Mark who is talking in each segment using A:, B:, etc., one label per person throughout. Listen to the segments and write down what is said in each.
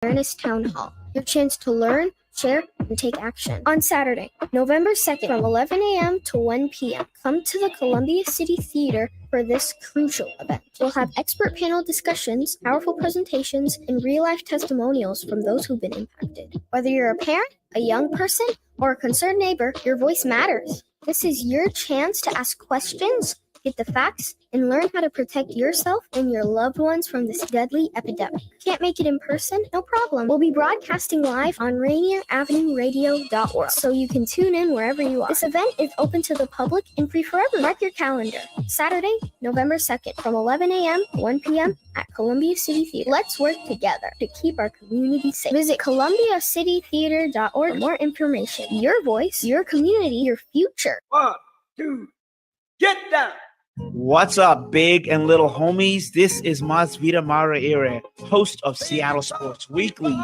A: Awareness Town Hall. Your chance to learn, share, and take action. On Saturday, November 2nd from 11 a.m. to 1 p.m. Come to the Columbia City Theater for this crucial event. We'll have expert panel discussions, powerful presentations, and real-life testimonials from those who've been impacted. Whether you're a parent, a young person, or a concerned neighbor, your voice matters. This is your chance to ask questions, get the facts, and learn how to protect yourself and your loved ones from this deadly epidemic. Can't make it in person? No problem. We'll be broadcasting live on Rainier Avenue Radio App, so you can tune in wherever you are. This event is open to the public and free for everyone. Mark your calendar. Saturday, November 2nd from 11 a.m. to 1 p.m. at Columbia City Theater. Let's work together to keep our community safe. Visit ColumbiaCityTheater.org for more information. Your voice, your community, your future.
B: 1, 2, get down!
C: What's up, big and little homies? This is Masvita Maraire, host of Seattle Sports Weekly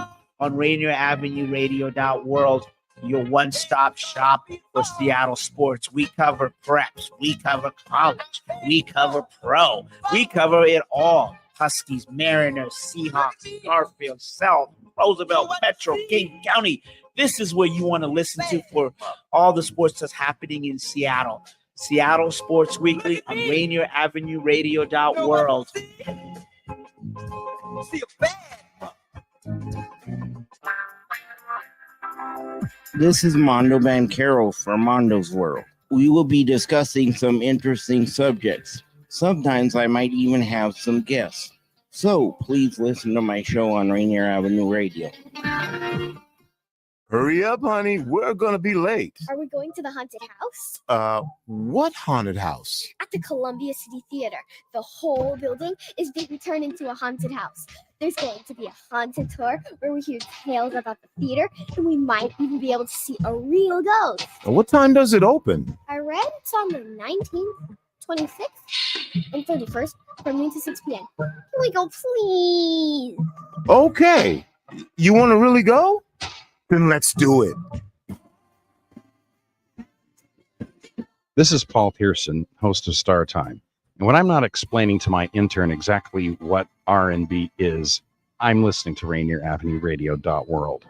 C: on Rainier Avenue Radio World, your one-stop shop for Seattle sports. We cover preps, we cover college, we cover pro, we cover it all. Huskies, Mariners, Seahawks, Garfield, South, Roosevelt, Metro, King County. This is where you want to listen to for all the sports that's happening in Seattle. Seattle Sports Weekly on Rainier Avenue Radio World.
D: This is Mondo Bancaro for Mondo's World. We will be discussing some interesting subjects. Sometimes I might even have some guests. So please listen to my show on Rainier Avenue Radio.
E: Hurry up, honey. We're going to be late.
A: Are we going to the haunted house?
E: What haunted house?
A: At the Columbia City Theater. The whole building is being turned into a haunted house. There's going to be a haunted tour where we hear tales about the theater, and we might even be able to see a real ghost.
E: What time does it open?
A: I read it's on the 19th, 26th, and 31st from noon to 6 p.m. Can we go, please?
E: Okay. You want to really go? Then let's do it.
F: This is Paul Pearson, host of Star Time. And when I'm not explaining to my intern exactly what R&B is, I'm listening to Rainier Avenue Radio World.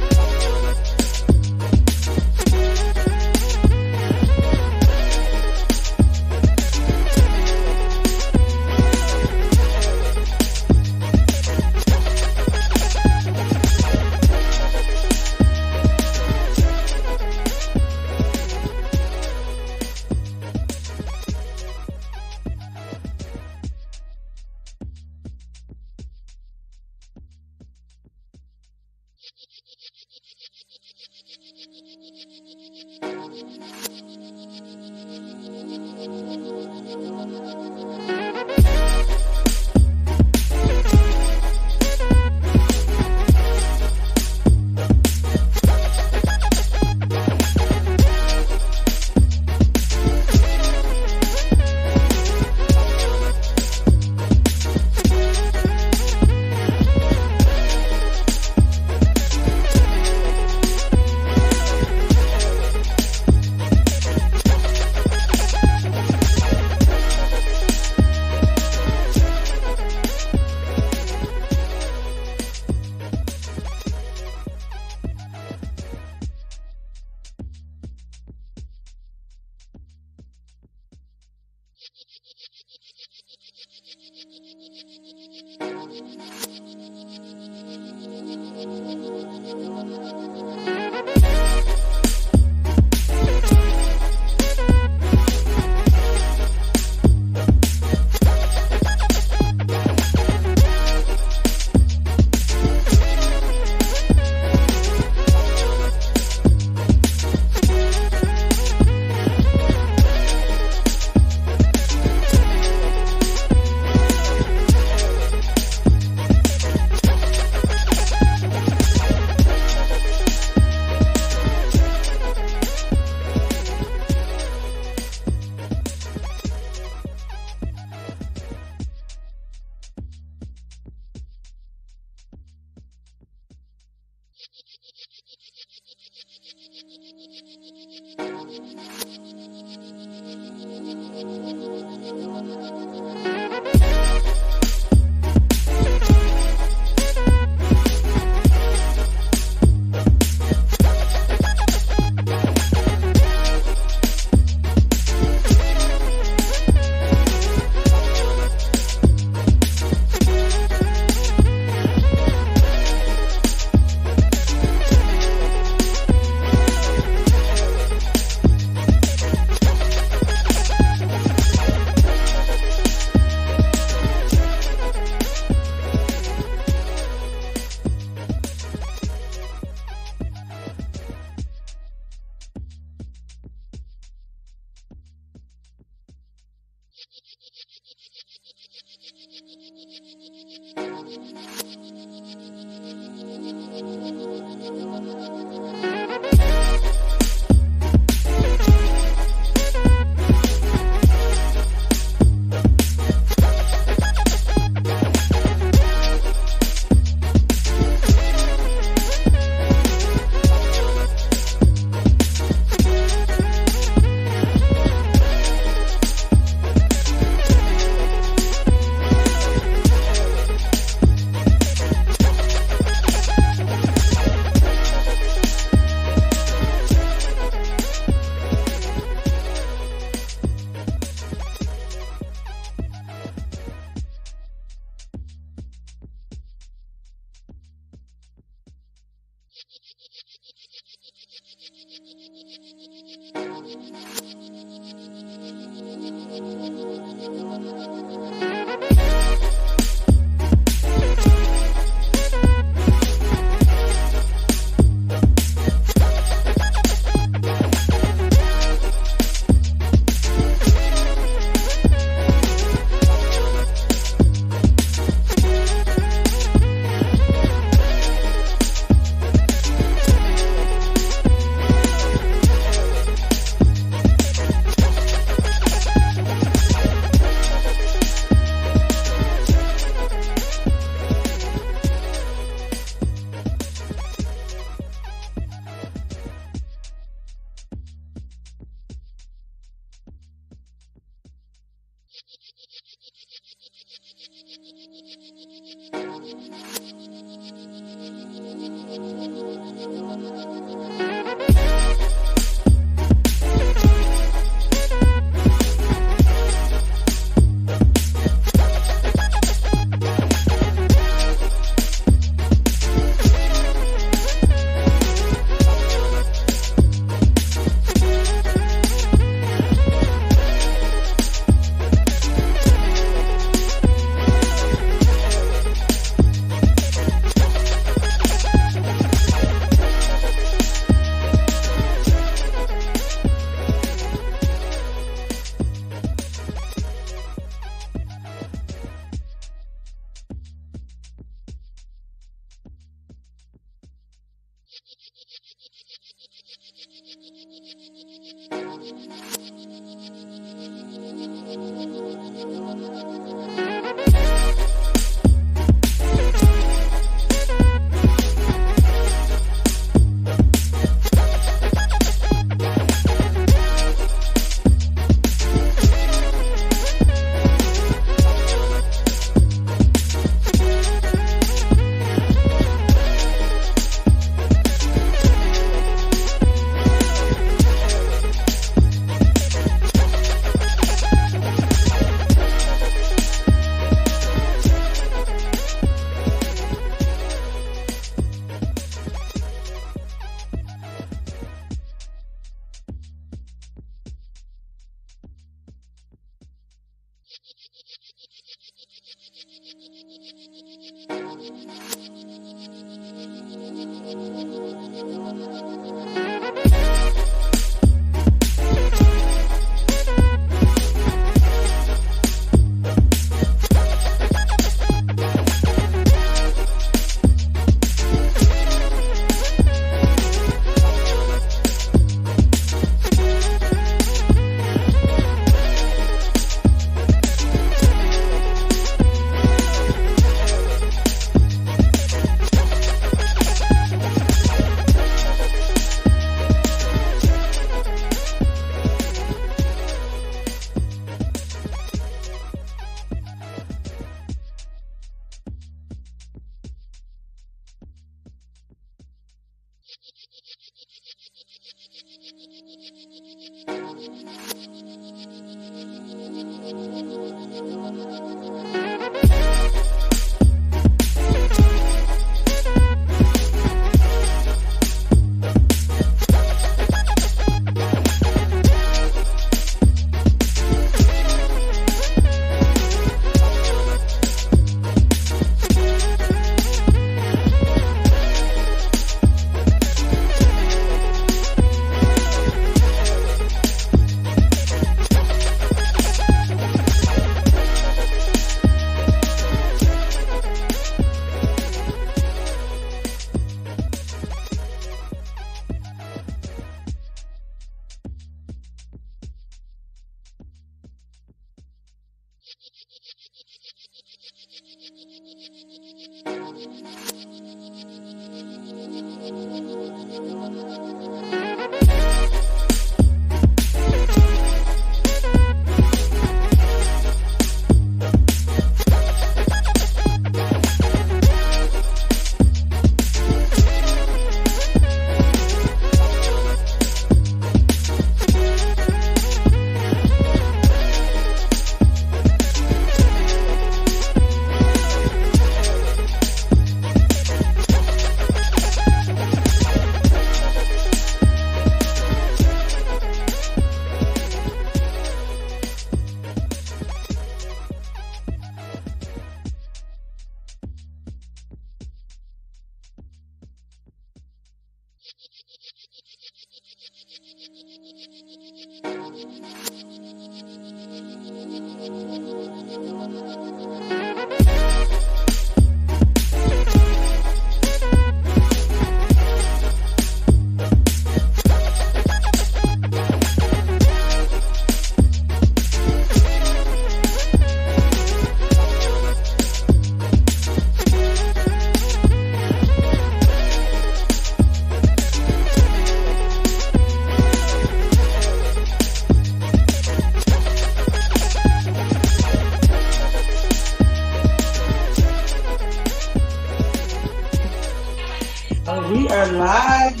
G: We are live.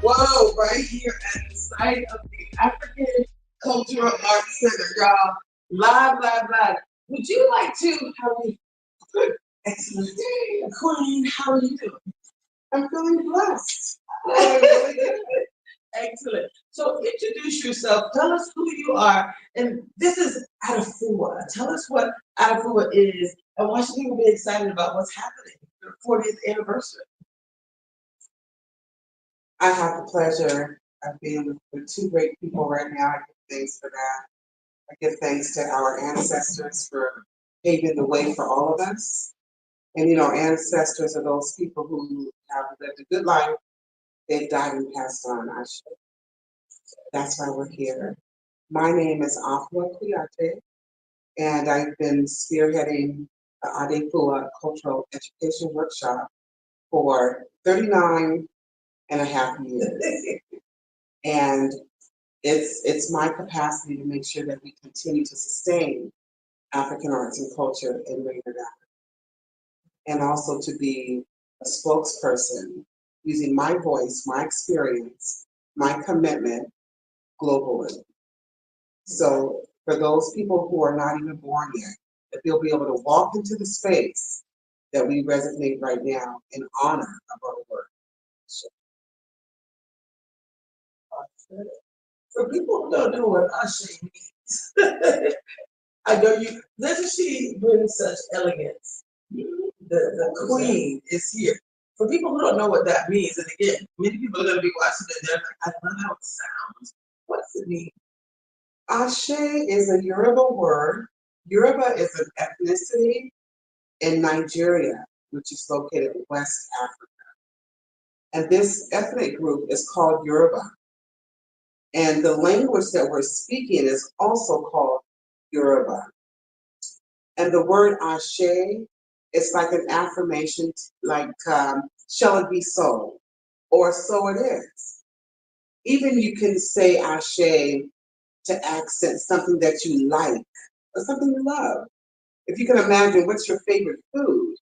G: Whoa, right here at the site of the African Cultural Arts Center, y'all. Live. Would you like to have a good, excellent day, Queen? How are you doing? I'm feeling blessed. Really good. Excellent. So introduce yourself. Tell us who you are. And this is ADEFUA. Tell us what ADEFUA is and why should people be excited about what's happening? The 40th anniversary. I have the pleasure of being with two great people right now. I give thanks for that. I give thanks to our ancestors for paving the way for all of us. And you know, ancestors are those people who have lived a good life They've died and passed on. That's why we're here. My name is ADEFUA Kuyate, and I've been spearheading the ADEFUA Cultural Education Workshop for 39 and a half years. And it's my capacity to make sure that we continue to sustain African arts and culture in Rainier Avenue, and also to be a spokesperson using my voice, my experience, my commitment globally. So for those people who are not even born yet, that they'll be able to walk into the space that we resonate right now in honor of our work. For people who don't know what Ashe means, I know you, doesn't she bring such elegance? The queen is here. For people who don't know what that means, and again, many people are going to be watching it, they're like, I love how it sounds. What does it mean? Ashe is a Yoruba word. Yoruba is an ethnicity in Nigeria, which is located in West Africa. And this ethnic group is called Yoruba. And the language that we're speaking is also called Yoruba. And the word Ashe is like an affirmation, like, shall it be so? Or so it is. Even you can say Ashe to accent something that you like or something you love. If you can imagine what's your favorite food,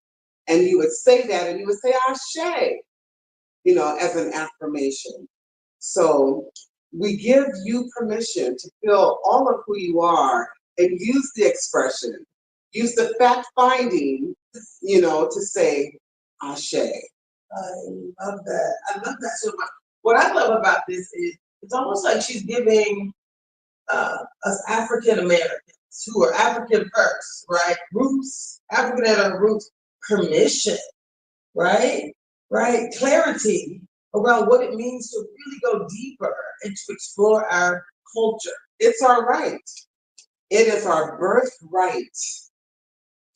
G: and you would say that and you would say Ashe, you know, as an affirmation. So we give you permission to feel all of who you are and use the expression, use the fact finding, you know, to say Ashe. I love that. I love that so much. What I love about this is it's almost like she's giving us African Americans who are African first, right? Roots, African at our roots, permission, right? Right? Clarity around what it means to really go deeper and to explore our culture. It's our right. It is our birthright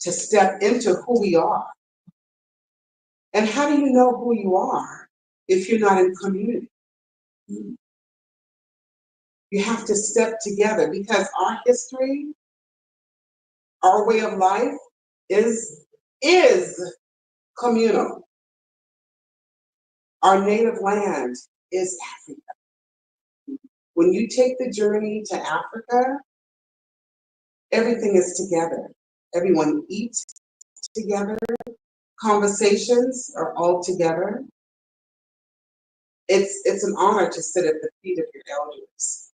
G: to step into who we are. And how do you know who you are if you're not in community? You have to step together because our history, our way of life is communal. Our native land is Africa. When you take the journey to Africa, everything is together. Everyone eats together. Conversations are all together. It's an honor to sit at the feet of your elders.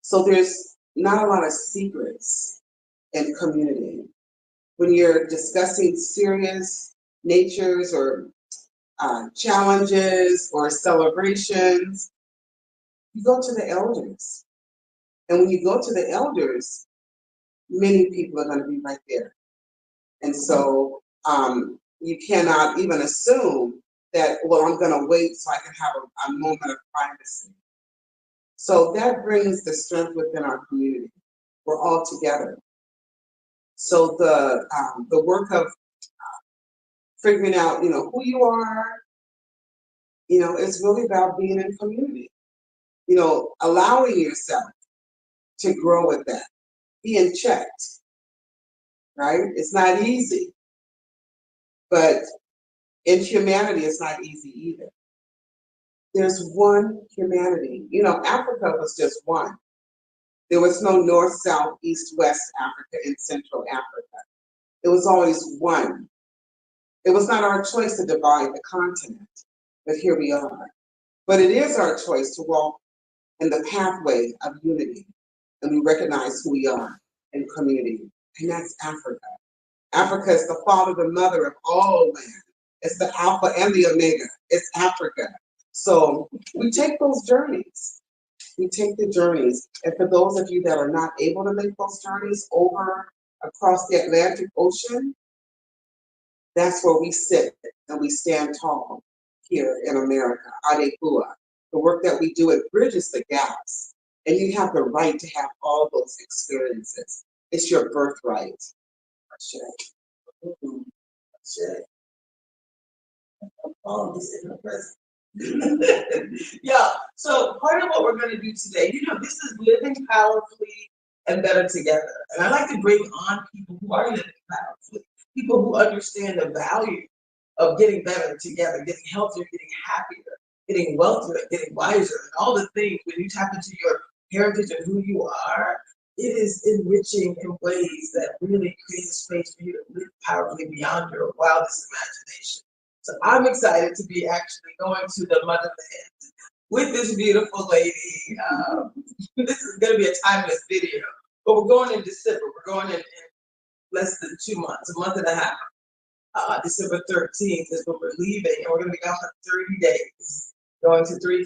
G: So there's not a lot of secrets in community. When you're discussing serious natures or challenges or celebrations, you go to the elders. And when you go to the elders, many people are going to be right there. And so you cannot even assume that, well, I'm going to wait so I can have a moment of privacy. So that brings the strength within our community. We're all together. So the work of figuring out, you know, who you are, you know, it's really about being in community. You know, allowing yourself to grow with that, being checked, right? It's not easy, but in humanity, it's not easy either. There's one humanity. You know, Africa was just one. There was no north, south, east, west Africa and central Africa. It was always one. It was not our choice to divide the continent, but here we are. But it is our choice to walk in the pathway of unity, and we recognize who we are in community, and that's Africa. Africa is the father, the mother of all land. It's the alpha and the omega. It's Africa. So we take those journeys. We take the journeys. And for those of you that are not able to make those journeys over across the Atlantic Ocean, that's where we sit and we stand tall here in America, ADEFUA. The work that we do, it bridges the gaps. And you have the right to have all those experiences. It's your birthright. All of this in the present. Yeah, so part of what we're gonna do today, this is living powerfully and better together. And I like to bring on people who are living powerfully, people who understand the value of getting better together, getting healthier, getting happier, getting wealthier, getting wiser, and all the things. When you tap into your heritage and who you are, it is enriching in ways that really create a space for you to live powerfully beyond your wildest imagination. So I'm excited to be actually going to the motherland with this beautiful lady. This is going to be a timeless video, but we're going in December. We're going in less than 2 months, a month and a half. December 13th is when we're leaving, and we're going to be gone for 30 days, going to three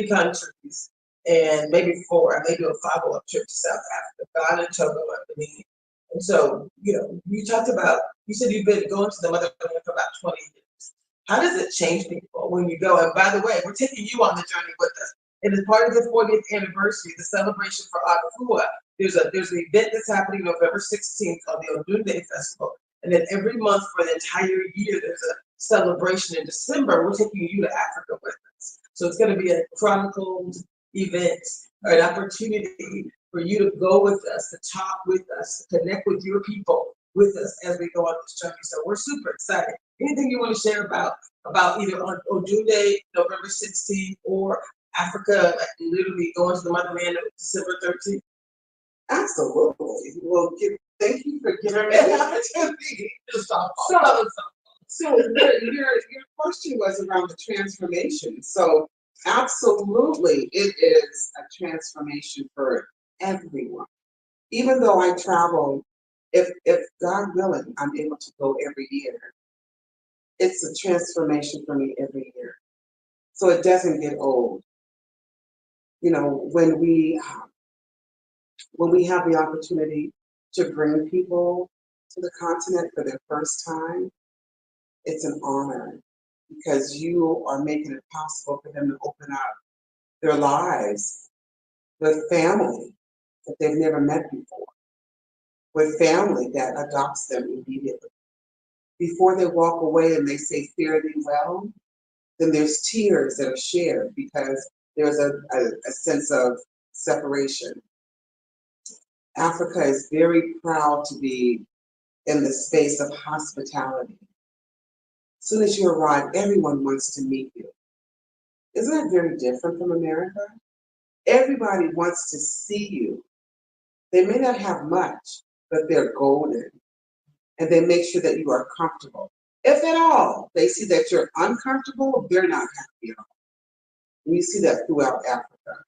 G: countries, and maybe 4. I may do a follow-up trip to South Africa, Ghana, Togo, and Benin. And so, you talked about, you said you've been going to the motherland for about 20 years. How does it change people when you go? And by the way, we're taking you on the journey with us. It is part of the 40th anniversary, the celebration for ADEFUA. There's an event that's happening November 16th called the Odunde Festival. And then every month for the entire year, there's a celebration in December. We're taking you to Africa with us. So it's going to be a chronicled event, or an opportunity for you to go with us, to talk with us, to connect with your people with us as we go on this journey. So we're super excited. Anything you want to share about either on Odunde, November 16th, or Africa, like literally going to the motherland on December 13th?
H: Absolutely. Well, thank you for giving me an opportunity. So your question was around the transformation. So absolutely, it is a transformation for everyone. Even though I travel, if God willing, I'm able to go every year. It's a transformation for me every year. So it doesn't get old. When we have the opportunity to bring people to the continent for their first time, it's an honor, because you are making it possible for them to open up their lives with family that they've never met before, with family that adopts them immediately. Before they walk away and they say, fare thee well, then there's tears that are shared because there's a sense of separation. Africa is very proud to be in the space of hospitality. As soon as you arrive, everyone wants to meet you. Isn't that very different from America? Everybody wants to see you. They may not have much, but they're golden. And they make sure that you are comfortable. If at all, they see that you're uncomfortable, they're not happy at all. We see that throughout Africa.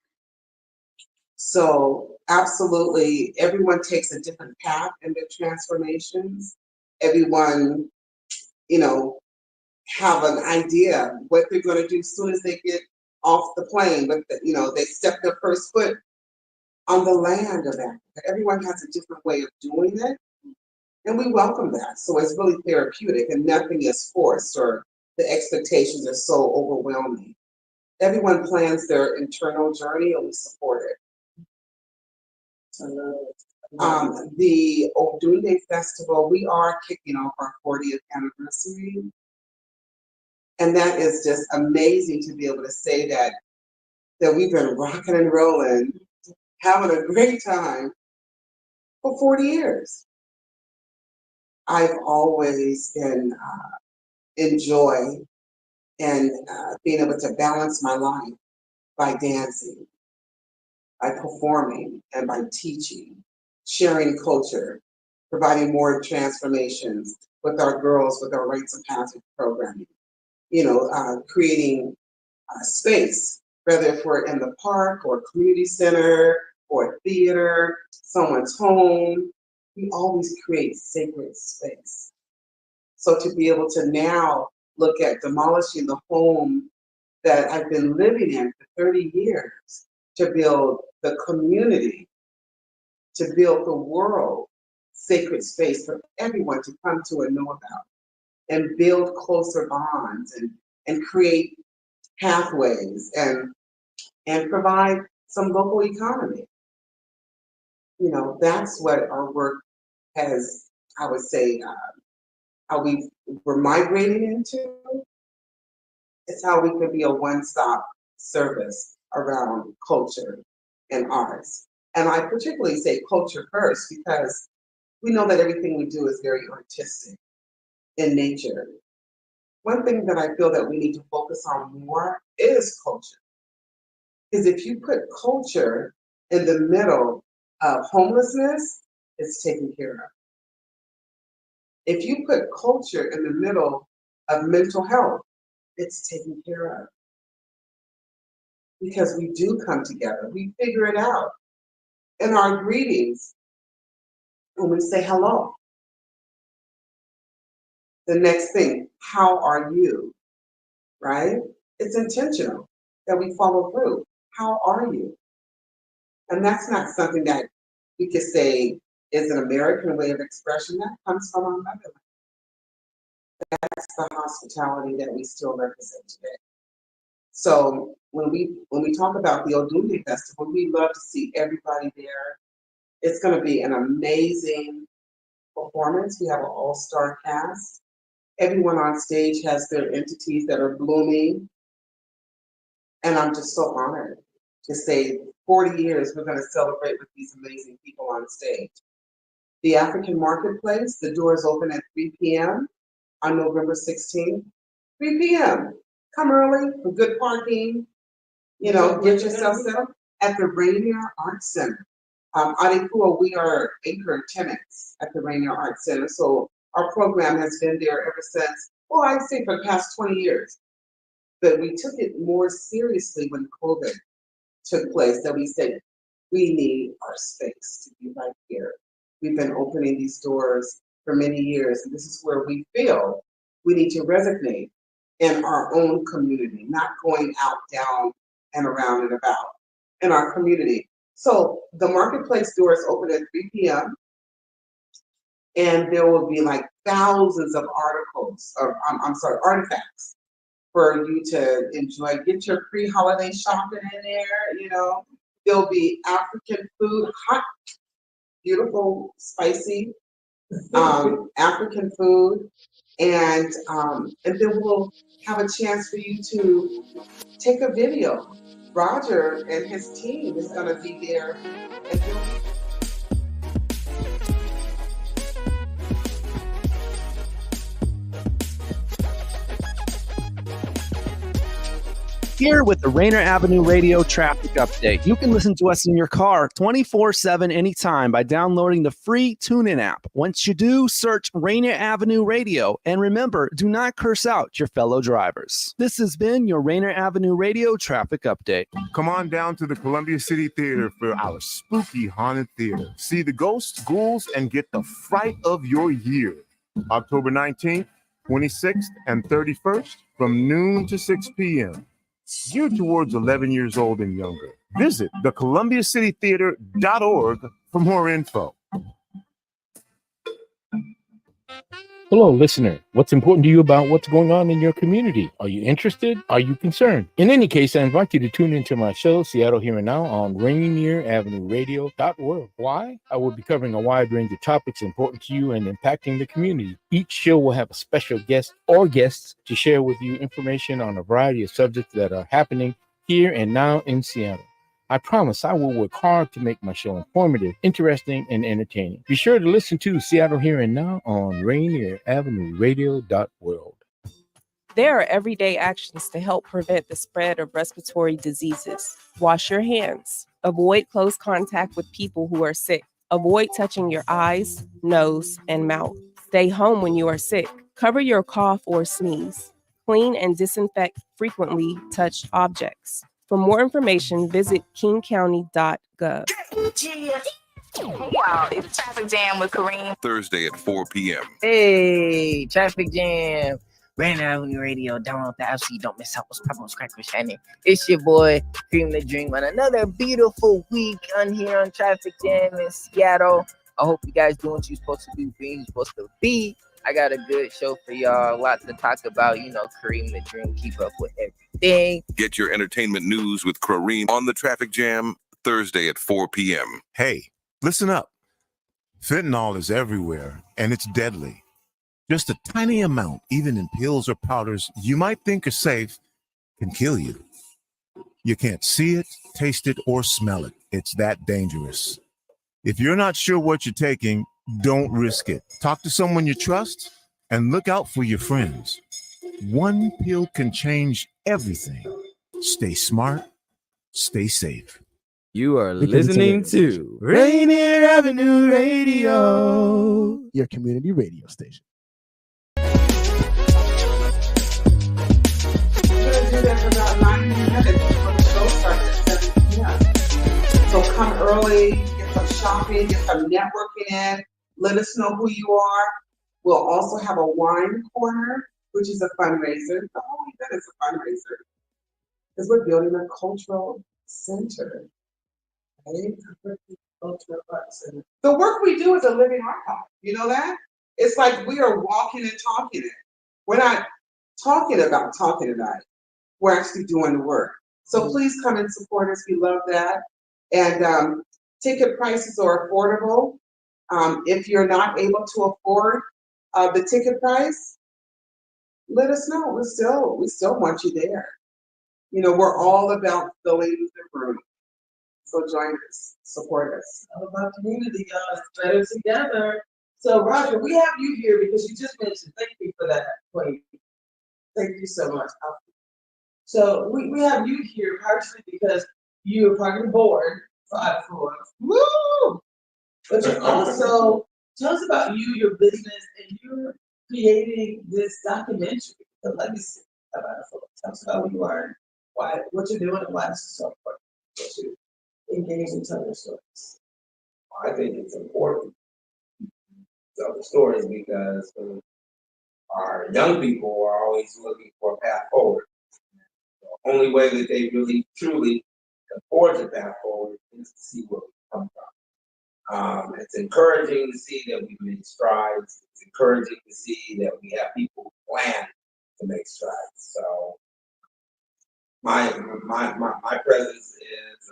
H: So absolutely, everyone takes a different path in their transformations. Everyone, have an idea what they're going to do as soon as they get off the plane, but they step their first foot on the land of Africa. Everyone has a different way of doing it, and we welcome that. So it's really therapeutic, and nothing is forced or the expectations are so overwhelming. Everyone plans their internal journey, and we support it. The Odunde Festival, we are kicking off our 40th anniversary. And that is just amazing to be able to say that we've been rocking and rolling, having a great time for 40 years. I've always been enjoy and being able to balance my life by dancing, by performing, and by teaching, sharing culture, providing more transformations with our girls, with our rites of passage programming, creating space, whether if we're in the park or community center or theater, someone's home, we always create sacred space. So to be able to now look at demolishing the home that I've been living in for 30 years, to build the community, to build the world sacred space for everyone to come to and know about, and build closer bonds and create pathways and provide some local economy. That's what our work has, I would say, how we're migrating into. It's how we could be a one-stop service around culture and arts. And I particularly say culture first because we know that everything we do is very artistic in nature. One thing that I feel that we need to focus on more is culture. Because if you put culture in the middle of homelessness, it's taken care of. If you put culture in the middle of mental health, it's taken care of. Because we do come together, we figure it out. In our greetings, when we say hello, the next thing, how are you, right? It's intentional that we follow through. How are you? And that's not something that we could say is an American way of expression. That comes from our motherland. That's the hospitality that we still represent today. So when we talk about the Odunde Festival, we love to see everybody there. It's going to be an amazing performance. We have an all-star cast. Everyone on stage has their entities that are blooming. And I'm just so honored to say 40 years we're going to celebrate with these amazing people on stage. The African Marketplace, the doors open at 3 p.m. on November 16th. 3 p.m. Come early for good parking. You know, get yourself set up at the Rainier Arts Center. ADEFUA, we are anchor tenants at the Rainier Arts Center. So our program has been there ever since, well, I'd say for the past 20 years. But we took it more seriously when COVID took place, that we said, we need our space to be right here. We've been opening these doors for many years, and this is where we feel we need to resonate in our own community, not going out, down, and around and about in our community. So the marketplace doors open at 3 p.m. and there will be like thousands of artifacts for you to enjoy. Get your pre-holiday shopping in there, you know. There'll be African food, hot, beautiful, spicy African food. And then we'll have a chance for you to take a video. Roger and his team is gonna be there and
I: Here with the Rainier Avenue Radio Traffic Update. You can listen to us in your car 24/7 anytime by downloading the free TuneIn app. Once you do, search Rainier Avenue Radio. And remember, do not curse out your fellow drivers. This has been your Rainier Avenue Radio Traffic Update.
E: Come on down to the Columbia City Theater for our spooky haunted theater. See the ghosts, ghouls, and get the fright of your year. October 19th, 26th, and 31st from noon to 6 p.m. Geared towards 11 years old and younger. Visit thecolumbiacitytheater.org for more info.
J: Hello, listener. What's important to you about what's going on in your community? Are you interested? Are you concerned? In any case, I invite you to tune into my show, Seattle Here and Now, on Rainier Avenue Radio.org. Why? I will be covering a wide range of topics important to you and impacting the community. Each show will have a special guest or guests to share with you information on a variety of subjects that are happening here and now in Seattle. I promise I will work hard to make my show informative, interesting, and entertaining. Be sure to listen to Seattle Here and Now on Rainier Avenue Radio.world.
K: There are everyday actions to help prevent the spread of respiratory diseases. Wash your hands. Avoid close contact with people who are sick. Avoid touching your eyes, nose, and mouth. Stay home when you are sick. Cover your cough or sneeze. Clean and disinfect frequently touched objects. For more information, visit kingcounty.gov.
L: Hey y'all, it's Traffic Jam with Kareem.
M: Thursday at 4 p.m.
N: Hey, Traffic Jam. Rainier Avenue Radio. Download the app so you don't miss out what's popping, what's cracking, shining. It's your boy, Cream the Dream, on another beautiful week on here on Traffic Jam in Seattle. I hope you guys doing what you're supposed to do, being you're supposed to be. I got a good show for y'all. A lot to talk about. You know, Kareem the Dream, keep up with everything.
M: Get your entertainment news with Kareem on the Traffic Jam, Thursday at 4 p.m.
E: Hey, listen up. Fentanyl is everywhere, and it's deadly. Just a tiny amount, even in pills or powders you might think are safe, can kill you. You can't see it, taste it, or smell it. It's that dangerous. If you're not sure what you're taking, don't risk it. Talk to someone you trust and look out for your friends. One pill can change everything. Stay smart, stay safe.
O: You are listening to Rainier Avenue Radio,
P: your community radio station.
H: We're going to do that for about 90 minutes before the show starts at 7 p.m. So come early, get some shopping, get some networking in. Let us know who you are. We'll also have a wine corner, which is a fundraiser. The whole event is a fundraiser because we're building a cultural center. Right? The work we do is a living archive. You know that? It's like we are walking and talking it. We're not talking about it. We're actually doing the work. So please come and support us. We love that. And ticket prices are affordable. If you're not able to afford the ticket price, let us know. We still want you there. You know, we're all about filling the room. So join us, support us.
G: All about community, y'all. It's better together. So Roger, we have you here because you just mentioned. Thank you for that, Queen. Thank you so much. So we have you here partially because you're part of the board for ADEFUA. Woo! But you also tell us about you, your business, and you're creating this documentary, The Legacy of ADEFUA. Tell us about who you are, what you're doing, and why this is so important. What you engage in telling your stories.
Q: I think it's important to tell the stories because our young people are always looking for a path forward. The only way that they really truly can forge a path forward is to see where we come from. It's encouraging to see that we've made strides. It's encouraging to see that we have people who plan to make strides. So my presence is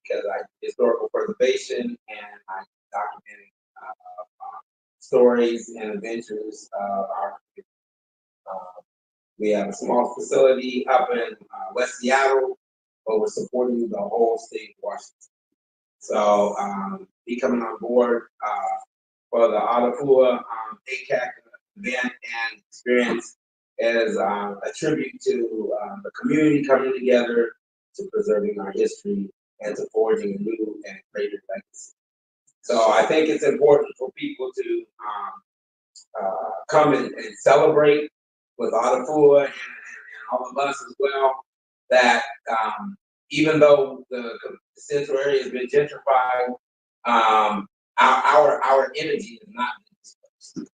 Q: because I historical preservation and I document stories and adventures of our community. We have a small facility up in West Seattle, but we're supporting the whole state of Washington. So me coming on board for the ADEFUA ACAC event and experience is a tribute to the community coming together to preserving our history and to forging a new and greater legacy. So I think it's important for people to come and celebrate with ADEFUA and all of us as well, that even though the central area has been gentrified, our energy is not been dispersed.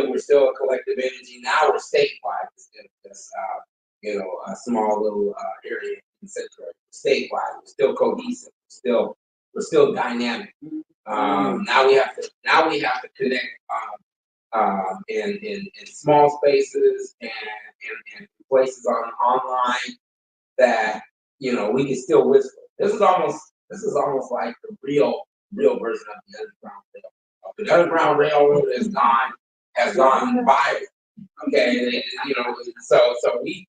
Q: We're still a collective energy. Now we're statewide instead of just a small little area in the central area. Statewide, we're still cohesive. We're still dynamic. Now we have to connect in small spaces and places online that we can still whisper. This is almost like the real version of the Underground Railroad. The Underground Railroad has gone viral. Okay, so we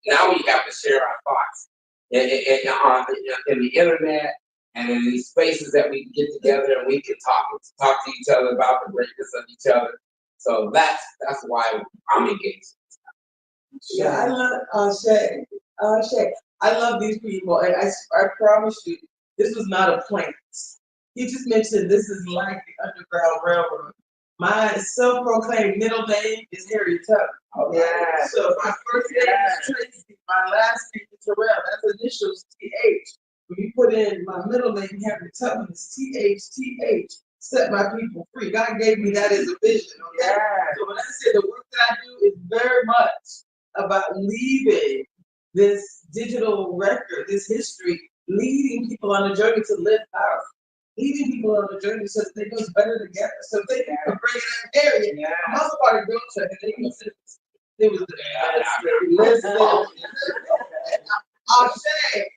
Q: have to share our thoughts in the internet and in these spaces that we can get together and we can talk to each other about the greatness of each other. So that's why I'm engaged.
G: Yeah, I love Shay. I love these people, and I promise you, this was not a plant. He just mentioned this is like the Underground Railroad. My self-proclaimed middle name is Harriet Tubman.
Q: Oh, yeah.
G: So my first name is Tracy. My last name is Harrell. That's initials TH. When you put in my middle name, Harriet Tubman, is TH. Set my people free. God gave me that as a vision. Okay? Yeah. So when I say the work that I do is very much about leaving this digital record, this history, leading people on a journey to live powerful. Leading people on a journey so that they do better together. So thank you for bringing that area. Yeah. I'm also part of Girl Check, and it was listen. I'll say.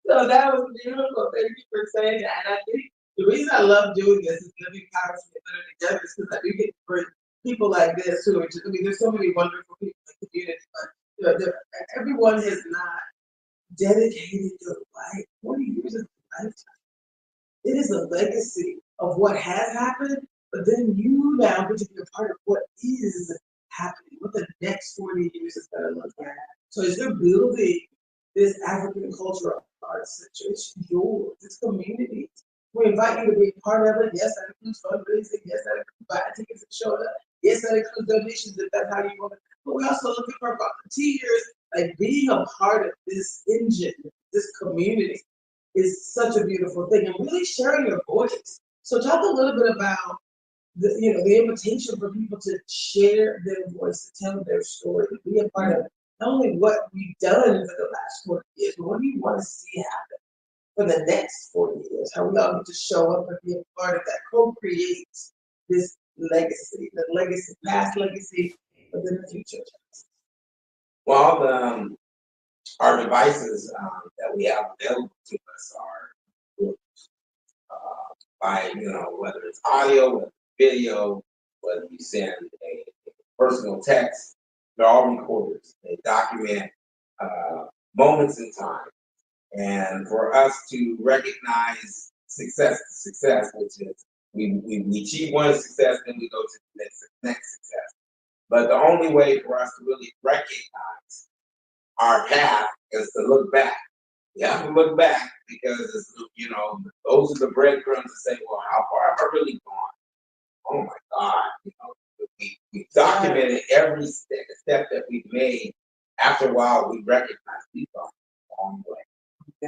G: So that was beautiful. Thank you for saying that. And I think the reason I love doing this is living powerfully better together is because we get to bring people like this who are just, there's so many wonderful people in the community, but everyone has not dedicated their life. 40 years is a lifetime. It is a legacy of what has happened, but then you now get to be a part of what is happening, what the next 40 years is going to look like. So as you're building this African cultural arts center, it's yours, it's community. We invite you to be a part of it. Yes, that includes fundraising. Yes, that includes buying tickets and showing up. Yes, that includes donations if that's how you want it. But we're also looking for volunteers, like being a part of this engine, this community is such a beautiful thing, and really sharing your voice. So talk a little bit about the invitation for people to share their voice, to tell their story, to be a part of not only what we've done for the last 40 years, but what do you want to see happen for the next 40 years? How we all need to show up and be a part of that, co-create this legacy, the legacy, past legacy, but then the future.
Q: Well, our devices that we have available to us are by, whether it's audio, whether it's video, whether you send a personal text, they're all recorders. They document moments in time. And for us to recognize success, which is we achieve one success, then we go to the next success. But the only way for us to really recognize our path is to look back. You have to look back because it's, those are the breadcrumbs to say, well, how far have I really gone? Oh my God, we documented every step that we've made. After a while, we recognize we've gone a long way.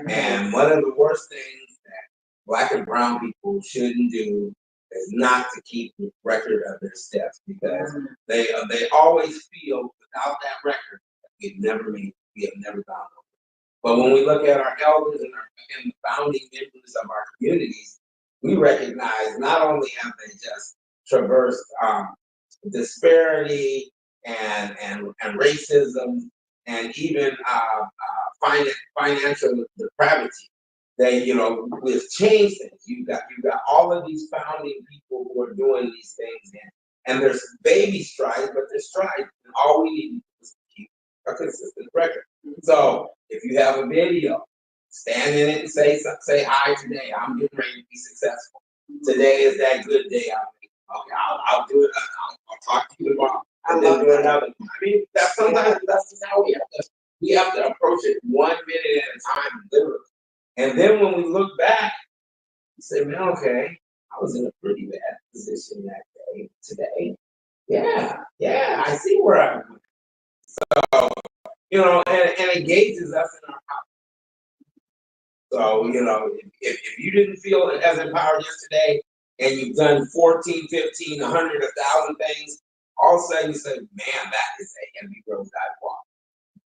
Q: And one of the worst things that Black and brown people shouldn't do is not to keep record of their steps, because they always feel without that record we have never gone over. But when we look at our elders and the founding members of our communities, we recognize not only have they just traversed disparity and racism and even financial depravity. We've changed things. You've got all of these founding people who are doing these things, and there's baby strides, but there's strides, and all we need is to keep a consistent record. So if you have a video, stand in it and say hi today. I'm getting ready to be successful. Today is that good day. I'll do it. I'll talk to you tomorrow. And then do another. I mean, that's just how we have to approach it 1 minute at a time, literally. And then when we look back, we say, man, okay, I was in a pretty bad position that day, today. Yeah, I see where I'm going. So, and it gauges us in our power. So, if you didn't feel as empowered yesterday and you've done 14, 15, 100, 1,000 things, all of a sudden you say, man, that is a heavy road I've walked.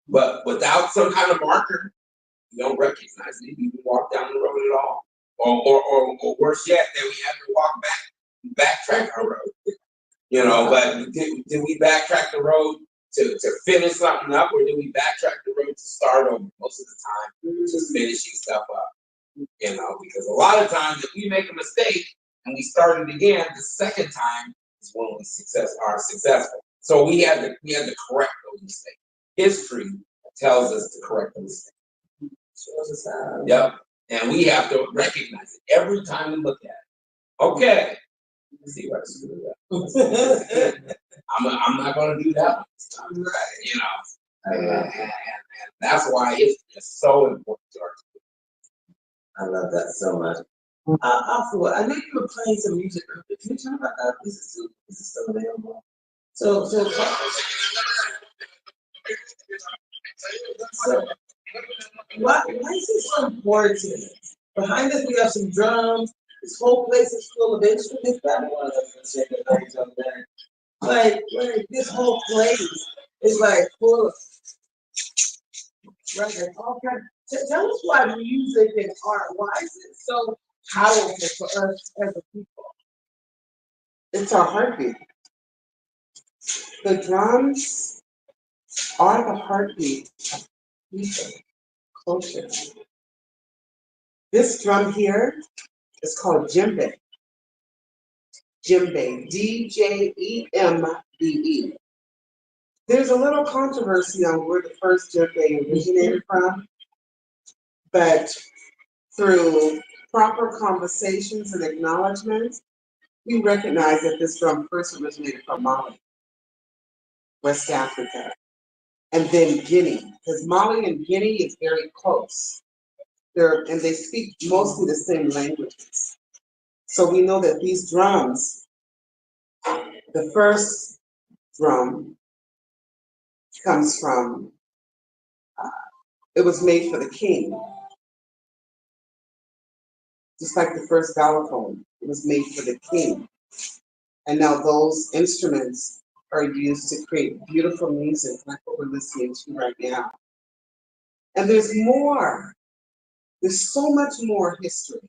Q: But without some kind of marker, you don't recognize it. You can walk down the road at all. Or worse yet, that we have to backtrack our road. But did we backtrack the road to finish something up, or did we backtrack the road to start over? Most of the time, just finishing stuff up. Because a lot of times if we make a mistake and we start it again, the second time is when we are successful. So we had to correct those mistakes. History tells us to correct the mistake. Yep. And we have to recognize it every time we look at it. Okay. Let's see what I screwed up. I'm not going to do that one this time. Right. And that's why it's just so important to our community.
G: I love that so much. I know you were playing some music earlier. Can you talk about that? Is it still available? So why is it so important? Behind us, we have some drums. This whole place is full of instruments. Like this whole place is like full of all kinds. Tell us why music and art, why is it so powerful for us as a people?
H: It's our heartbeat. The drums are the heartbeat of people, culture. This drum here is called djembe. Djembe, D-J-E-M-B-E. There's a little controversy on where the first djembe originated from, but through proper conversations and acknowledgments, we recognize that this drum first originated from Mali, West Africa, and then Guinea, because Mali and Guinea is very close. And they speak mostly the same languages. So we know that these drums, the first drum comes from, it was made for the king. Just like the first balafon, it was made for the king. And now those instruments are used to create beautiful music like what we're listening to right now. And there's more. There's so much more history.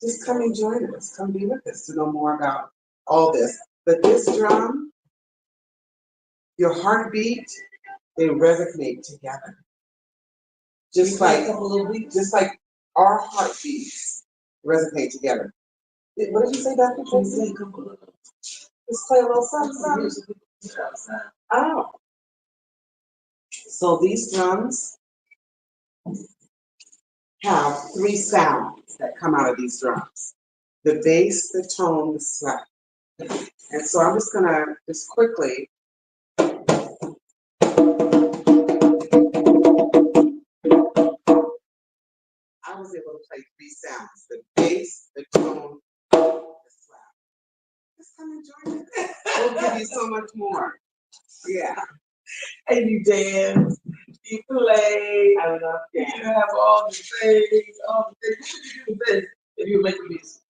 H: Just come and join us. Come be with us to know more about all this. But this drum, your heartbeat, they resonate together. Just like our heartbeats resonate together. What did you say, Dr. Tracy? Let's play a little something. Oh. So these drums have 3 sounds that come out of these drums. The bass, the tone, the slap. And so I'm just gonna quickly. I was able to play 3 sounds, the bass, the tone, the slap. Just come and join us. We'll give you so much more. Yeah.
G: And you dance, you play,
H: I love
G: you
H: that.
G: have all the things. What would you do with this if you were making music?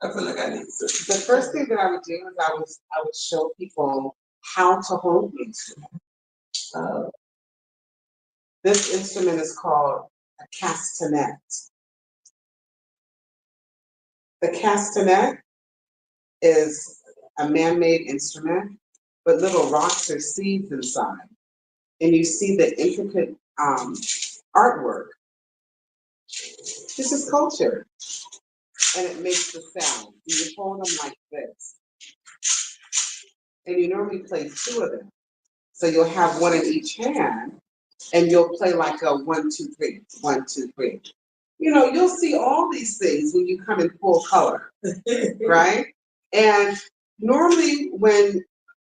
G: I feel like I need to.
H: The first thing that I would do is I would show people how to hold the instrument. This instrument is called a castanet. The castanet is a man-made instrument, but little rocks or seeds inside. And you see the intricate artwork. This is culture. And it makes the sound. You hold them like this. And you normally play 2 of them. So you'll have one in each hand, and you'll play like a 1, 2, 3, 1, 2, 3. You know, you'll see all these things when you come in full color, right? And normally when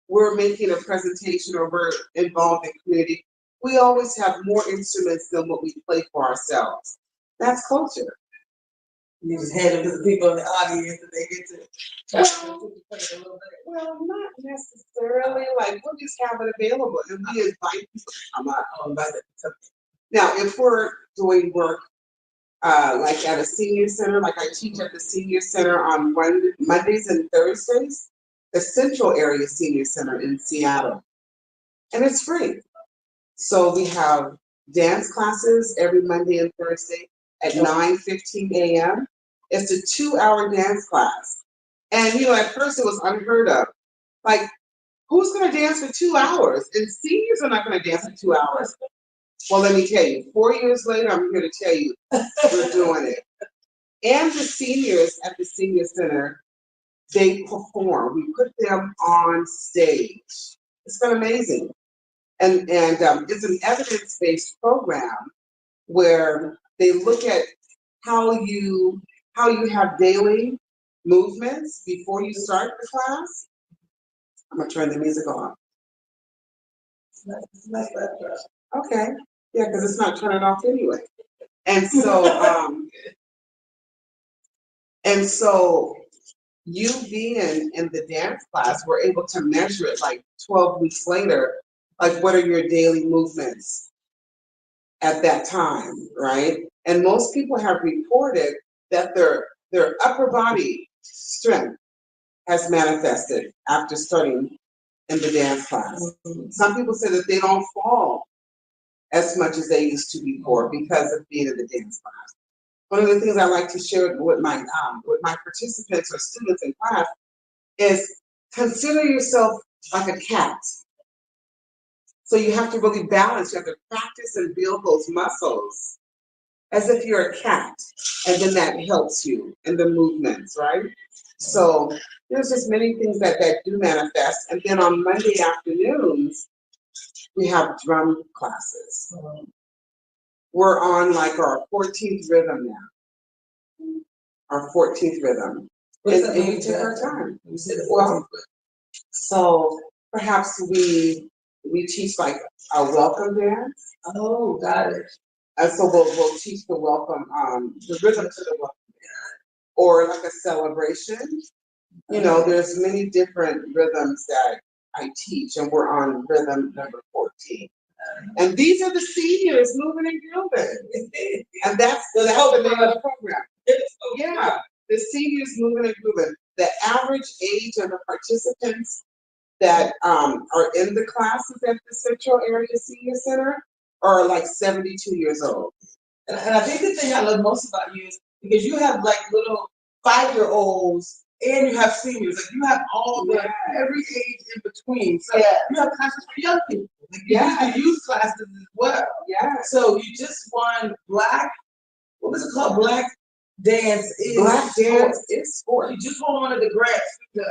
H: we're making a presentation or we're involved in community, we always have more instruments than what we play for ourselves. That's culture.
G: You just hand it to the people in the audience and they get to
H: Well, not necessarily. Like, we'll just have it available and we invite people to come up. Now, if we're doing work like at a senior center, like I teach at the senior center on Mondays and Thursdays, the Central Area Senior Center in Seattle, and it's free. So we have dance classes every Monday and Thursday at 9:15 a.m. It's a 2-hour dance class. And you know, at first it was unheard of. Like, who's gonna dance for 2 hours? And seniors are not gonna dance for 2 hours. Well, let me tell you, 4 years later, I'm here to tell you, we're doing it. And the seniors at the senior center, they perform. We put them on stage. It's been amazing. And it's an evidence-based program where they look at how you have daily movements before you start the class. I'm gonna turn the music on. Okay, yeah, because it's not turning off anyway. And so you being in the dance class, we're able to measure it like 12 weeks later, like what are your daily movements at that time, right? And most people have reported that their upper body strength has manifested after starting in the dance class. Some people say that they don't fall as much as they used to before because of being in the dance class. One of the things I like to share with my participants or students in class is consider yourself like a cat. So you have to really balance. You have to practice and build those muscles as if you're a cat, and then that helps you in the movements, right? So there's just many things that do manifest. And then on Monday afternoons, we have drum classes. We're on like our 14th rhythm now. Our 14th rhythm. And we take our time. Well, so perhaps we teach like a welcome dance.
G: Oh, got it.
H: And so we'll teach the welcome, the rhythm to the welcome dance, or like a celebration. You know, there's many different rhythms that I teach, and we're on rhythm number 14. And these are the seniors moving and grooving. And that's the name of the program. Yeah, the seniors moving and grooving. The average age of the participants that are in the classes at the Central Area Senior Center are like 72 years old.
G: And I think the thing I love most about you is because you have like little 5-year-olds and you have seniors, like you have all the every age in between. So you have classes for young people. Like you use classes as well.
H: Yeah.
G: So you just won Black, what was it called? Black Dance is
H: Sport.
G: You just won one of the grants, the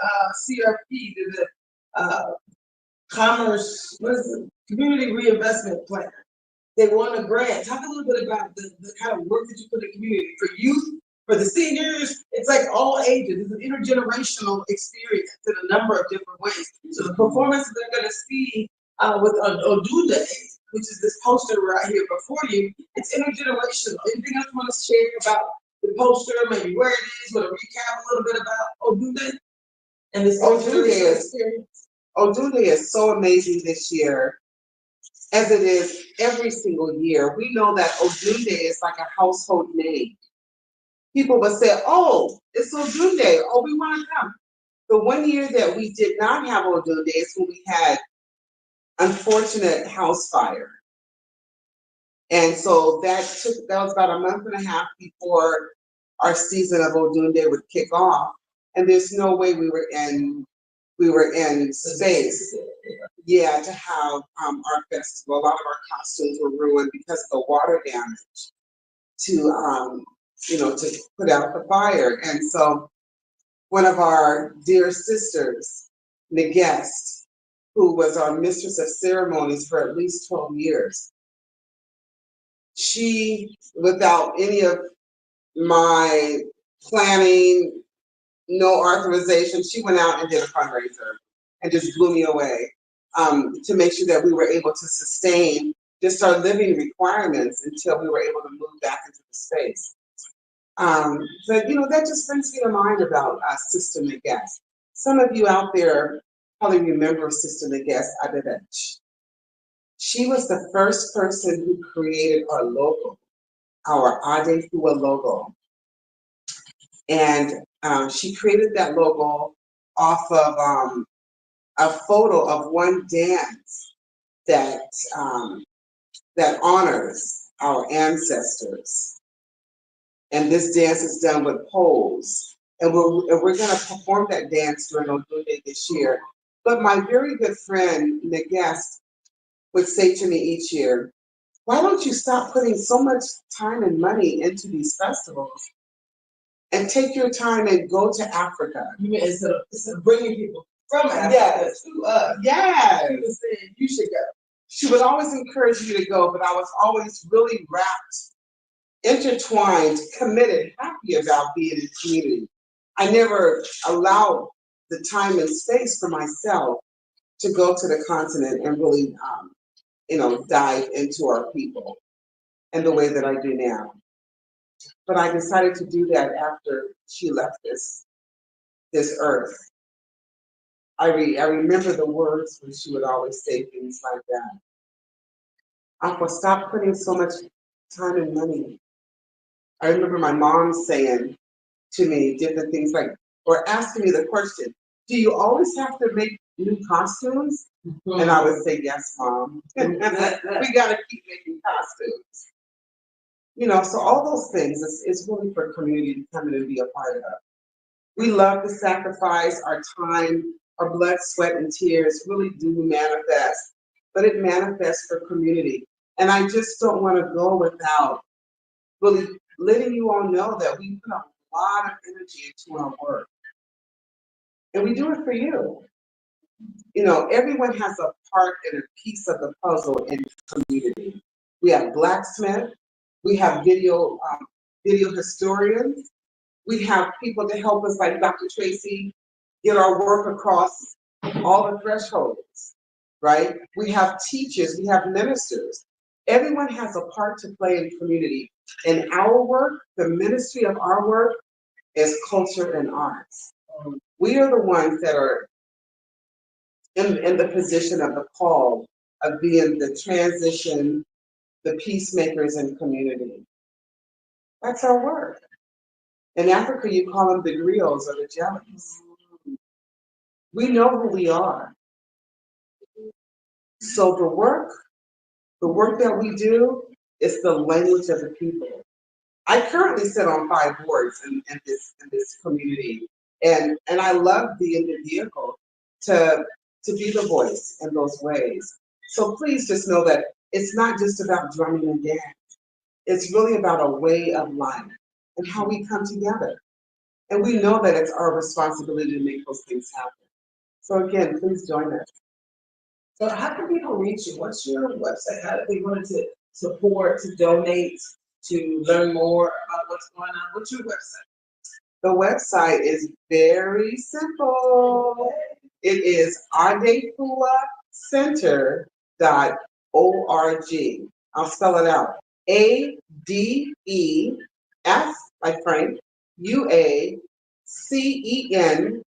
G: CRP, the Commerce, what is it? Community Reinvestment Plan. They won a grant. Talk a little bit about the kind of work that you put in the community for youth, for the seniors. It's like all ages. It's an intergenerational experience in a number of different ways. So the performances they're going to see with Odunde, which is this poster right here before you, it's intergenerational. Anything else you want to share about the poster, maybe where it is, want to recap a little bit about Odunde and this intergenerational experience?
H: Odunde is so amazing this year, as it is every single year. We know that Odunde is like a household name. People will say, oh, it's Odunde, oh, we want to come. The one year that we did not have Odunde is when we had unfortunate house fire. And so that was about a month and a half before our season of Odunde would kick off. And there's no way we were in space, to have our festival. A lot of our costumes were ruined because of the water damage to put out the fire. And so one of our dear sisters, Negest, who was our mistress of ceremonies for at least 12 years, she, without any of my planning, no authorization, she went out and did a fundraiser and just blew me away to make sure that we were able to sustain just our living requirements until we were able to move back into the space. But that just brings me to mind about Sister Negest. Some of you out there probably remember Sister Negest Adevech. She was the first person who created our logo, our ADEFUA logo. And she created that logo off of a photo of one dance that honors our ancestors. And this dance is done with poles. And we're going to perform that dance during Odunde this year. But my very good friend, Negest, would say to me each year, why don't you stop putting so much time and money into these festivals and take your time and go to Africa?
G: You mean instead of bringing people from Africa to us?
H: Yes.
G: She was saying you should go.
H: She would always encourage me to go, but I was always really wrapped, intertwined, committed, happy about being in the community. I never allowed the time and space for myself to go to the continent and really, dive into our people in the way that I do now. But I decided to do that after she left this earth. I remember the words when she would always say things like that. Aqua, stop putting so much time and money. I remember my mom saying to me different things like, or asking me the question, do you always have to make new costumes? And I would say, yes, Mom. We gotta keep making costumes. So all those things is really for community to come in and be a part of. We love to sacrifice our time, our blood, sweat, and tears really do manifest, but it manifests for community. And I just don't want to go without really letting you all know that we put a lot of energy into our work. And we do it for you. You know, everyone has a part and a piece of the puzzle in the community. We have blacksmith, we have video historians, we have people to help us like Dr. Traci get our work across all the thresholds, right? We have teachers, we have ministers. Everyone has a part to play in community. And our work, the ministry of our work, is culture and arts. We are the ones that are in the position of the call of being the transition, the peacemakers in community. That's our work. In Africa, you call them the griots or the jellies. We know who we are. So the work that we do is the language of the people. I currently sit on 5 boards in this community, and I love being the vehicle to be the voice in those ways. So please just know that it's not just about drumming and dance. It's really about a way of life and how we come together. And we know that it's our responsibility to make those things happen. So again, please join us.
G: So how can people reach you? What's your website? How do they want to support, to donate, to learn more about what's going on? What's your website?
H: The website is very simple. It is ADEFUAcenter.org. I'll spell it out. ADEF, like Frank, UACENTER.org.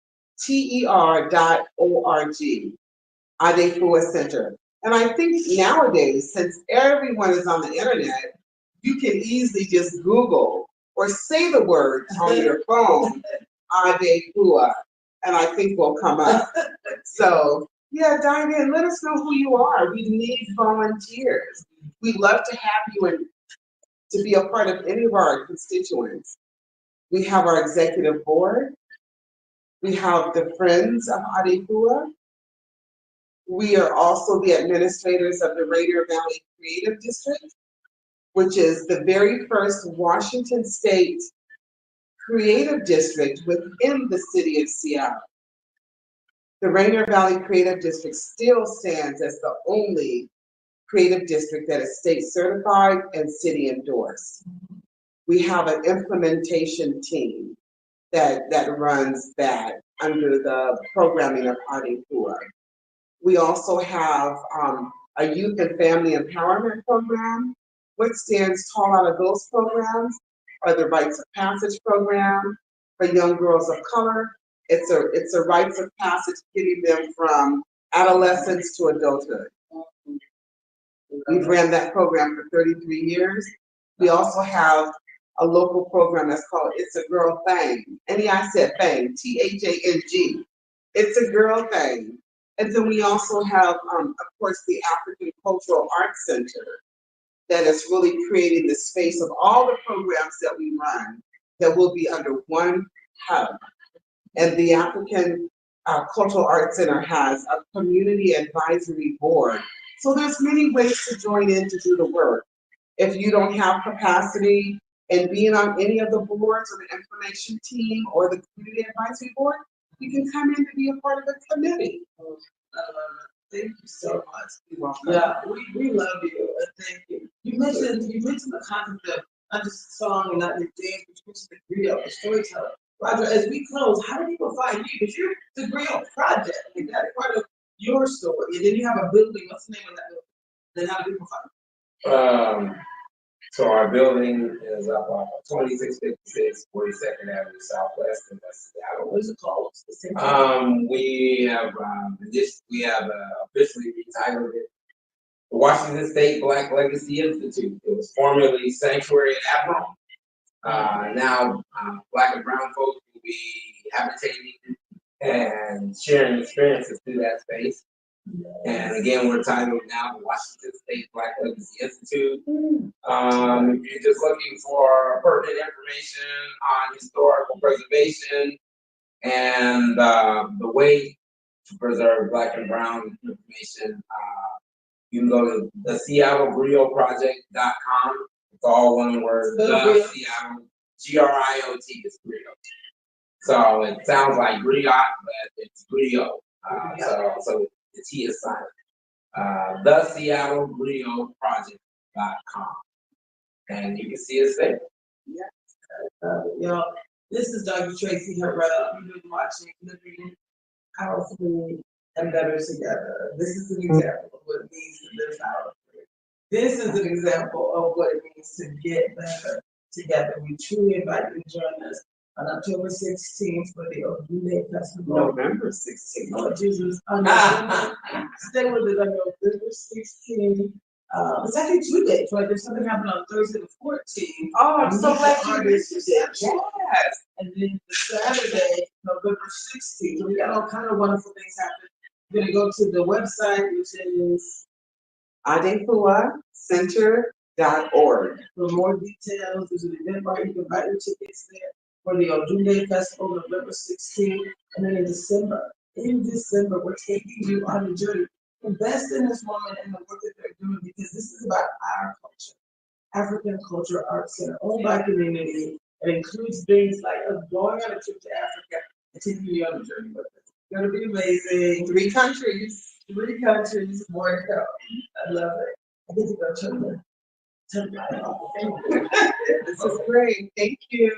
H: ADEFUA Center. And I think nowadays, since everyone is on the internet, you can easily just Google or say the words on your phone, ADEFUA, and I think we'll come up. So yeah, dive in, let us know who you are. We need volunteers. We'd love to have you and to be a part of any of our constituents. We have our executive board. We have the Friends of ADEFUA. We are also the administrators of the Rainier Valley Creative District, which is the very first Washington State creative district within the city of Seattle. The Rainier Valley Creative District still stands as the only creative district that is state certified and city endorsed. We have an implementation team that runs that under the programming of ADEFUA. We also have a youth and family empowerment program. What stands tall out of those programs are the Rites of Passage program for young girls of color. It's a rites of passage getting them from adolescence to adulthood. We've ran that program for 33 years. We also have a local program that's called It's a Girl Thing. And yeah, I said thing, THANG. It's a girl thing. And then we also have, of course, the African Cultural Arts Center that is really creating the space of all the programs that we run that will be under one hub. And the African Cultural Arts Center has a community advisory board. So there's many ways to join in to do the work. If you don't have capacity in being on any of the boards or the information team or the community advisory board, you can come in to be a part of the committee.
G: Thank you so much. You're welcome. Yeah, we love you. Thank you. You mentioned the concept of not just song and not just dance, but you mentioned the griot, the storyteller. Roger, as we close, how do people find you? Because you're the griot project. Like that's part of your story. And then you have a building. What's the name of that building? Then how do people find you?
Q: So our building is up on 2656 42nd Avenue Southwest in West Seattle.
G: What is it called?
Q: We have officially retitled it the Washington State Black Legacy Institute. It was formerly Sanctuary and Admiral. Now Black and brown folks will be habitating and sharing experiences through that space. And again, we're titled now the Washington State Black Legacy Institute. If you're just looking for pertinent information on historical preservation and the way to preserve Black and brown information, you can go to the SeattleGriotProject.com. It's all one word. The Seattle, GRIOT is griot. So it sounds like griot, but it's griot. So the T is silent. The Seattle Griot Project.com. And you can see us there.
G: Yeah. Y'all, this is Dr. Traci Harrell. You've been watching Living Powerfully and Better Together. This is an example of what it means to live powerfully. This is an example of what it means to get better together. We truly invite you to join us on October 16th for the Odule Festival.
H: November 16th.
G: Oh, Jesus. Stay with us on November 16th. It's actually 2 days, right? There's something happening on Thursday the 14th.
H: Oh, I'm so glad you missed it.
G: Yes. And then the Saturday, November 16th. So we got all kind of wonderful things happening. We're gonna go to the website, which is
H: ADEFUA.center.org.
G: for more details. There's an event where you can buy your tickets there for the Odule Festival, November 16th. And then in December, we're taking you on a journey. Invest in this woman and the work that they're doing, because this is about our culture, African Culture Arts Center, owned by community. It includes things like us going on a trip to Africa and taking you on a journey with us. It's gonna be amazing. 3 countries, more to come. I love it. I get to go turn the light off.
H: This is great. Thank you.